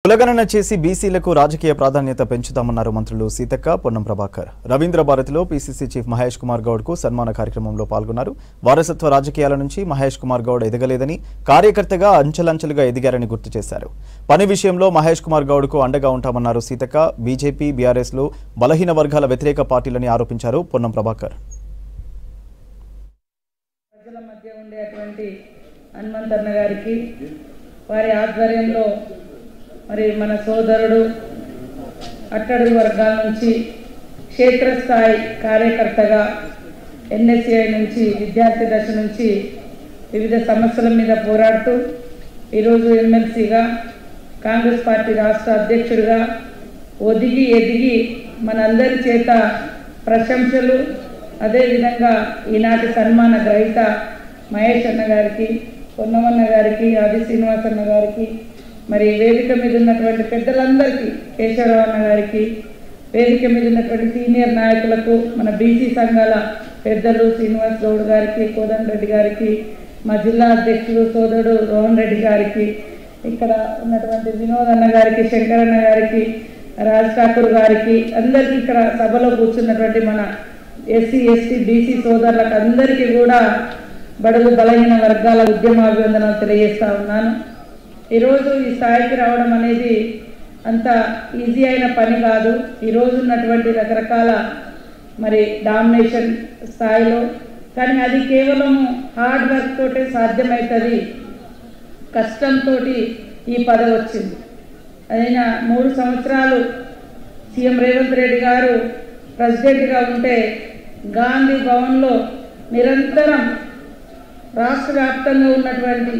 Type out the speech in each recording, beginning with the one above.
కులగణన చేసి బీసీలకు రాజకీయ ప్రాధాన్యత పెంచుతామన్నారు మంత్రులు సీతక్క, పొన్నం ప్రభాకర్. రవీంద్ర భారతిలో పీసీసీ చీఫ్ మహేష్ కుమార్ గౌడ్ కు సన్మాన కార్యక్రమంలో పాల్గొన్నారు. వారసత్వ రాజకీయాల నుంచి మహేష్ కుమార్ గౌడ్ ఎదగలేదని, కార్యకర్తగా అంచెలంచెలుగా ఎదిగారని గుర్తు చేశారు. పని విషయంలో మహేష్ కుమార్ గౌడ్ కు అండగా ఉంటామన్నారు సీతక్క. బీజేపీ, బీఆర్ఎస్ లో బలహీన వర్గాల వ్యతిరేక పార్టీలని ఆరోపించారు పొన్నం ప్రభాకర్. ప్రజల మధ్య ఉండేటువంటి హనుమంతన్న గారికి, వారి ఆధ్వర్యంలో మరి మన సోదరుడు అట్టడుగు వర్గాల నుంచి క్షేత్రస్థాయి కార్యకర్తగా ఎన్ఎస్ఏ నుంచి విద్యార్థి దశ నుంచి వివిధ సమస్యల మీద పోరాడుతూ ఈరోజు ఎమ్మెల్సీగా, కాంగ్రెస్ పార్టీ రాష్ట్ర అధ్యక్షుడిగా ఎదిగి మనందరి చేత ప్రశంసలు, అదేవిధంగా ఈనాటి సన్మాన గ్రహీత మహేష్ అన్న గారికి, పొన్నమన్న గారికి, ఆది శ్రీనివాసన్న గారికి, మరి వేదిక మీద ఉన్నటువంటి పెద్దలందరికీ, కేశవరావు అన్న గారికి, వేదిక మీద ఉన్నటువంటి సీనియర్ నాయకులకు, మన బీసీ సంఘాల పెద్దలు శ్రీనివాస్ గౌడ్ గారికి, కోదండ రెడ్డి గారికి, మా జిల్లా అధ్యక్షుడు సోదరుడు రోహన్ రెడ్డి గారికి, ఇక్కడ ఉన్నటువంటి వినోద్ అన్న గారికి, శంకరన్న గారికి, రాజ్ ఠాకూర్ గారికి, అందరికీ ఇక్కడ సభలో కూర్చున్నటువంటి మన ఎస్సీ, ఎస్టీ, బీసీ సోదరులకు అందరికీ కూడా బడుగు బలహీన వర్గాల ఉద్యమాభివందనలు తెలియజేస్తా ఉన్నాను. ఈరోజు ఈ స్థాయికి రావడం అనేది అంత ఈజీ అయిన పని కాదు. ఈరోజు ఉన్నటువంటి రకరకాల మరి డామినేషన్ స్థాయిలో, కానీ అది కేవలం హార్డ్ వర్క్ తోటే సాధ్యమవుతుంది. కష్టంతో ఈ పదవి వచ్చింది. అయినా 3 సంవత్సరాలు సీఎం రేవంత్ రెడ్డి గారు ప్రెసిడెంట్గా ఉంటే గాంధీ భవన్లో నిరంతరం రాష్ట్ర వ్యాప్తంగా ఉన్నటువంటి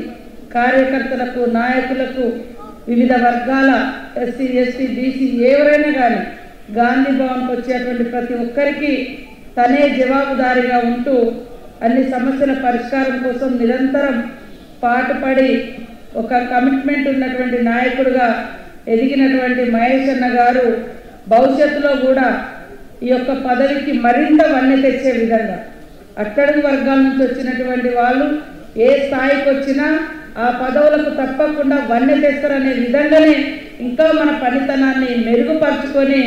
కార్యకర్తలకు, నాయకులకు, వివిధ వర్గాల ఎస్సీ, ఎస్టీ, బీసీ ఎవరైనా కానీ గాంధీ భవన్కి వచ్చేటువంటి ప్రతి ఒక్కరికి తనే జవాబుదారీగా ఉంటూ అన్ని సమస్యల పరిష్కారం కోసం నిరంతరం పాటుపడి ఒక కమిట్మెంట్ ఉన్నటువంటి నాయకుడిగా ఎదిగినటువంటి మహేష్ అన్న గారు భవిష్యత్తులో కూడా ఈ యొక్క పదవికి మరింత వన్నె తెచ్చే విధంగా, అట్టడుగు వర్గాల నుంచి వచ్చినటువంటి వాళ్ళు ఏ స్థాయికి వచ్చినా ఆ పదవులకు తప్పకుండా వన్నె తెస్తారనే విధంగానే ఇంకా మన పనితనాన్ని మెరుగుపరుచుకొని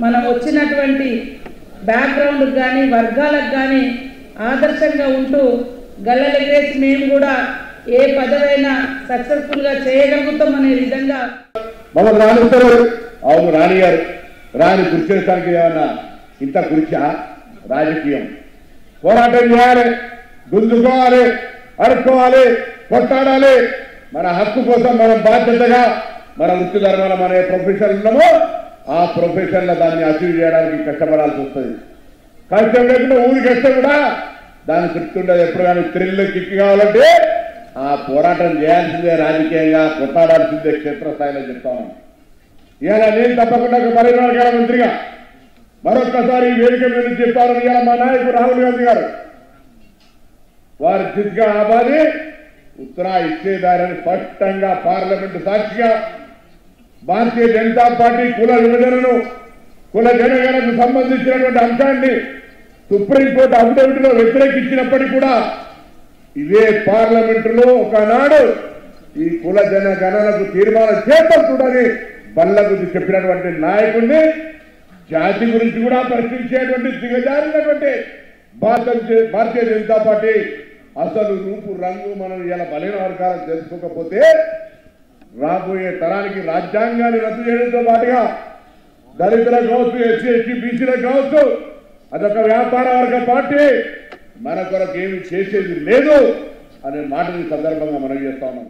మనం వచ్చినటువంటి బ్యాక్గ్రౌండ్కి కానీ వర్గాలకు కానీ ఆదర్శంగా ఉంటూ గల్లలెగేసి మేము కూడా ఏ పదవైనా సక్సెస్ఫుల్గా చేయగలుగుతాం అనే విధంగా మనం రానిస్తారు. అవును, రానిగారు రాని కృషి ఏమన్నా ఇంత కృషి రాజకీయం పోరాటం చేయాలి, గుంజుకోవాలి, అడుక్కోవాలి, కొట్టాడాలి. మన హక్కు కోసం మనం బాధ్యతగా మన వృత్తి ధర్మాలు మన ప్రొఫెషన్ ఉన్నామో ఆ ప్రొఫెషన్లో దాన్ని అచీవ్ చేయడానికి కష్టపడాల్సి వస్తుంది. కష్టం లేకుండా ఊరికి వస్తే కూడా దాన్ని తృప్తుండదు. ఎప్పుడు కానీ థ్రిల్ కిక్ కావాలంటే ఆ పోరాటం చేయాల్సిందే, రాజకీయంగా కొట్టాడాల్సిందే క్షేత్రస్థాయిలో చెప్తా ఉన్నాం. ఇవాళ నేను తప్పకుండా ఒక పరిణామకాల మంత్రిగా మరొక్కసారి ఈ వేదిక మీద చెప్తారు. ఇవాళ మా నాయకుడు రాహుల్ గాంధీ గారు వారి దిశగా ఆబాది ఉత్తరా ఇచ్చేదారని స్పష్టంగా పార్లమెంటు సాక్షిగా భారతీయ జనతా పార్టీ కుల విభజనను, కుల జనగణకు సంబంధించినటువంటి అంశాన్ని సుప్రీంకోర్టు అఫిడవిట్లో వ్యతిరేకించినప్పటికీ కూడా ఇదే పార్లమెంటులో ఒకనాడు ఈ కుల జనగణనకు తీర్మానం చేద్దాం చూడని బల్లగుద్ది చెప్పినటువంటి నాయకుడిని, జాతి గురించి కూడా ప్రశ్నించేటువంటి దిగజారినటువంటి భారతీయ జనతా పార్టీ అసలు రూపు రంగు మనం ఇలా బలహీన వర్గాలను తెలుసుకోకపోతే రాబోయే తరానికి రాజ్యాంగాన్ని రద్దు చేయడంతో పాటుగా దళితులకు కావచ్చు, ఎస్సీ, ఎస్టీ, బీసీలకు కావచ్చు, అదొక వ్యాపార వర్గ పార్టీ, మన కొరకు ఏమి చేసేది లేదు అనే మాటని సందర్భంగా మనం చేస్తా ఉన్నాం.